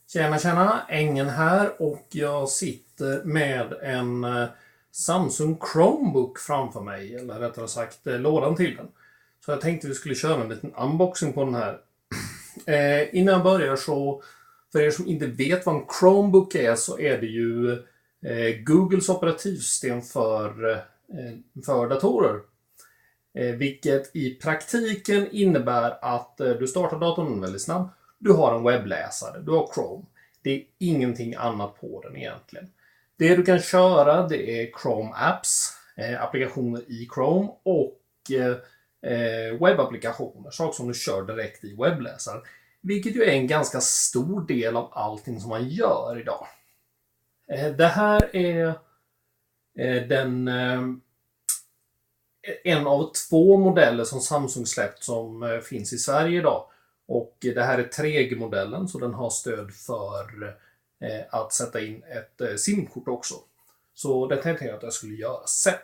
Tjena, Ängen här och jag sitter med en Samsung Chromebook framför mig, eller rättare sagt lådan till den. Så jag tänkte vi skulle köra en liten unboxing på den här. Innan jag börjar så, för er som inte vet vad en Chromebook är, så är det ju Googles operativsystem för datorer. Vilket i praktiken innebär att du startar datorn väldigt snabbt. Du har en webbläsare, du har Chrome. Det är ingenting annat på den egentligen. Det du kan köra, det är Chrome Apps, applikationer i Chrome och webbapplikationer, saker som du kör direkt i webbläsaren. Vilket ju är en ganska stor del av allting som man gör idag. Det här är en av 2 modeller som Samsung släppt som finns i Sverige idag. Och det här är 3G-modellen, så den har stöd för att sätta in ett SIM-kort också. Så det tänkte jag att jag skulle göra sen.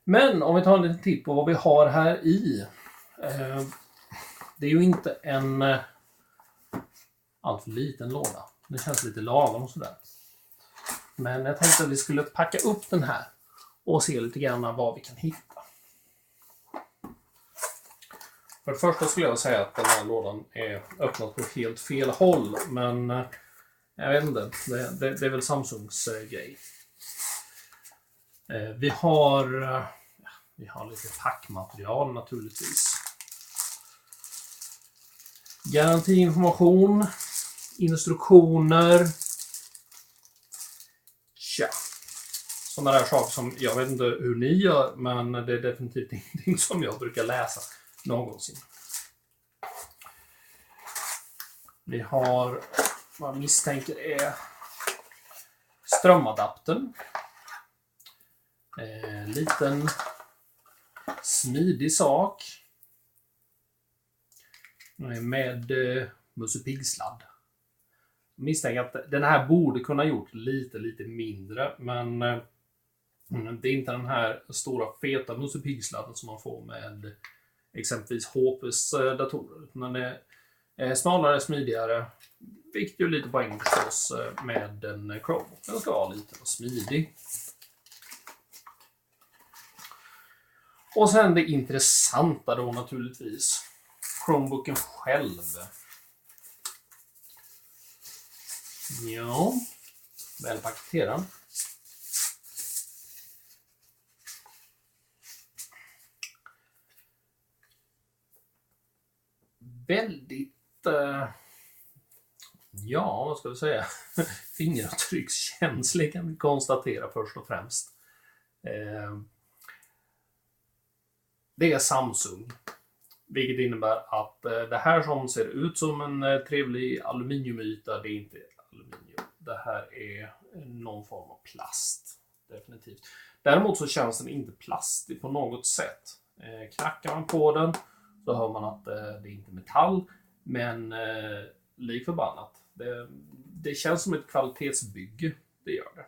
Men om vi tar en liten titt på vad vi har här i. Det är ju inte en alltför liten låda. Det känns lite lagom och sådär. Men jag tänkte att vi skulle packa upp den här och se lite grann vad vi kan hitta. För det första skulle jag säga att den här lådan är öppnad på helt fel håll. Men jag vet inte, det är väl Samsungs grej. Vi har lite packmaterial naturligtvis. Garantiinformation, instruktioner. Tja. Sådana där saker som jag vet inte hur ni gör, men det är definitivt ingenting som jag brukar läsa någonsin. Vi har vad jag misstänker är strömadaptern. Liten smidig sak. Med Musse Pigg-sladd. Misstänker att den här borde kunna gjort lite mindre, men det är inte den här stora feta Musse Pigg-sladden som man får med exempelvis HPs datorer. Den är smalare, smidigare, vilket ju lite poäng förstås med en Chromebook. Den ska vara lite smidig. Och sen det intressanta då naturligtvis. Chromebooken själv. Ja, väl paketerad. Väldigt, ja vad ska vi säga, fingeravtryckskänslig kan vi konstatera först och främst. Det är Samsung. Vilket innebär att det här som ser ut som en trevlig aluminiumyta, det är inte aluminium. Det här är någon form av plast. Definitivt. Däremot så känns den inte plastig på något sätt. Knackar man på den så hör man att det är inte metall. Men lik förbannat. Det känns som ett kvalitetsbygge. Det gör det.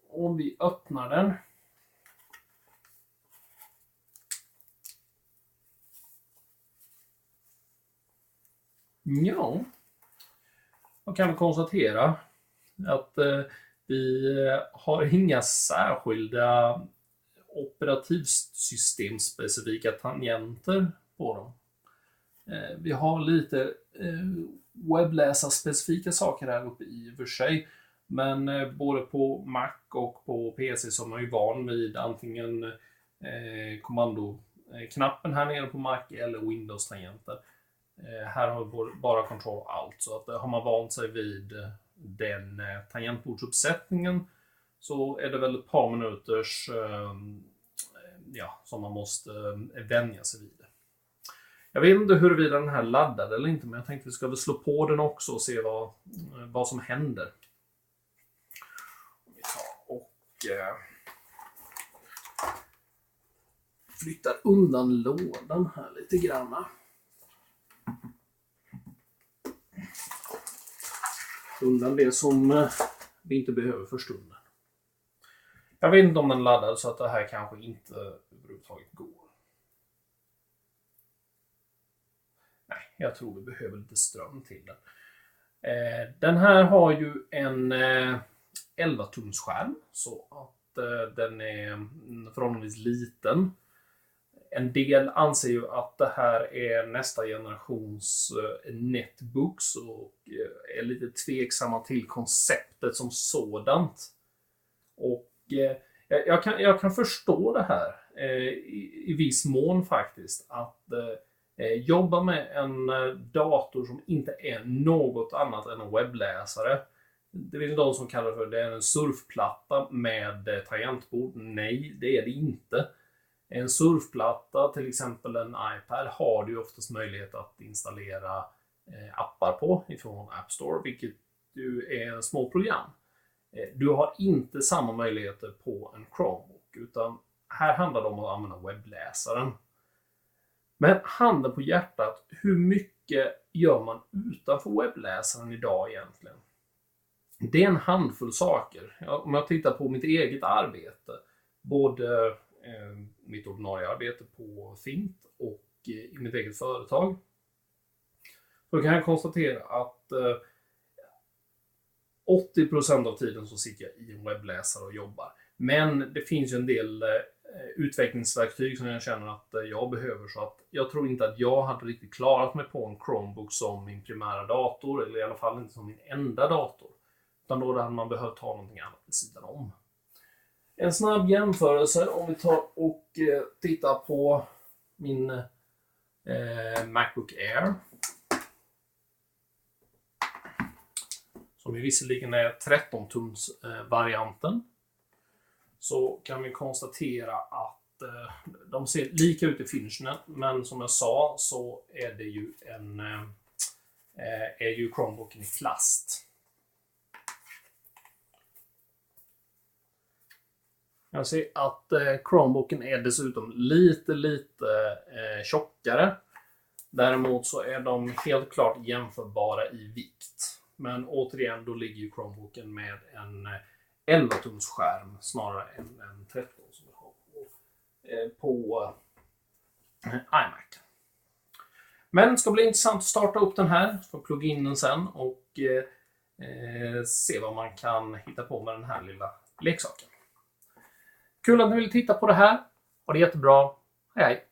Om vi öppnar den. Ja, då kan vi konstatera att vi har inga särskilda operativsystemspecifika tangenter på dem. Vi har lite webbläsarspecifika saker här uppe i och för sig. Men både på Mac och på PC så är man ju van vid antingen kommandoknappen här nere på Mac eller Windows-tangenter. Här har vi bara Ctrl Alt, så att har man vant sig vid den tangentbordsuppsättningen så är det väl ett par minuters som man måste vänja sig vid det. Jag vet inte huruvida den här laddad eller inte, men jag tänkte att vi ska väl slå på den också och se vad som händer. Vi tar och flyttar undan lådan här lite grann. Undan det som vi inte behöver för stunden. Jag vet inte om den laddar så att det här kanske inte överhuvudtaget går. Nej, Jag tror vi behöver lite ström till den. Den här har ju en 11-tums skärm så att den är förhållandevis liten. En del anser ju att det här är nästa generations netbooks och är lite tveksamma till konceptet som sådant. Och jag kan förstå det här i viss mån faktiskt. Att jobba med en dator som inte är något annat än en webbläsare. Det finns de som kallar för det är en surfplatta med tangentbord. Nej, det är det inte. En surfplatta, till exempel en iPad, har du oftast möjlighet att installera appar på ifrån App Store, vilket ju är små program. Du har inte samma möjligheter på en Chromebook, utan här handlar det om att använda webbläsaren. Men handen på hjärtat, hur mycket gör man utanför webbläsaren idag egentligen? Det är en handfull saker. Om jag tittar på mitt eget arbete, både mitt ordinarie arbete på Fint och i mitt eget företag, så kan jag konstatera att 80% av tiden så sitter jag i en webbläsare och jobbar. Men det finns ju en del utvecklingsverktyg som jag känner att jag behöver, så att jag tror inte att jag hade riktigt klarat mig på en Chromebook som min primära dator, eller i alla fall inte som min enda dator. Utan då hade man behövt ha någonting annat vid sidan om. En snabb jämförelse om vi tar och tittar på min MacBook Air. Som ju visserligen är 13-tums varianten. Så kan vi konstatera att de ser lika ut i finishen, men som jag sa så är det ju Chromebooken i plast. Jag ser att Chromebooken är dessutom lite tjockare. Däremot så är de helt klart jämförbara i vikt. Men återigen, då ligger ju Chromebooken med en 11-tums skärm snarare än en 13 som vi har på iMac. Men det ska bli intressant att starta upp den här, få plugga in den sen och se vad man kan hitta på med den här lilla leksaken. Kul att ni vill titta på det här. Ha det jättebra. Hej hej!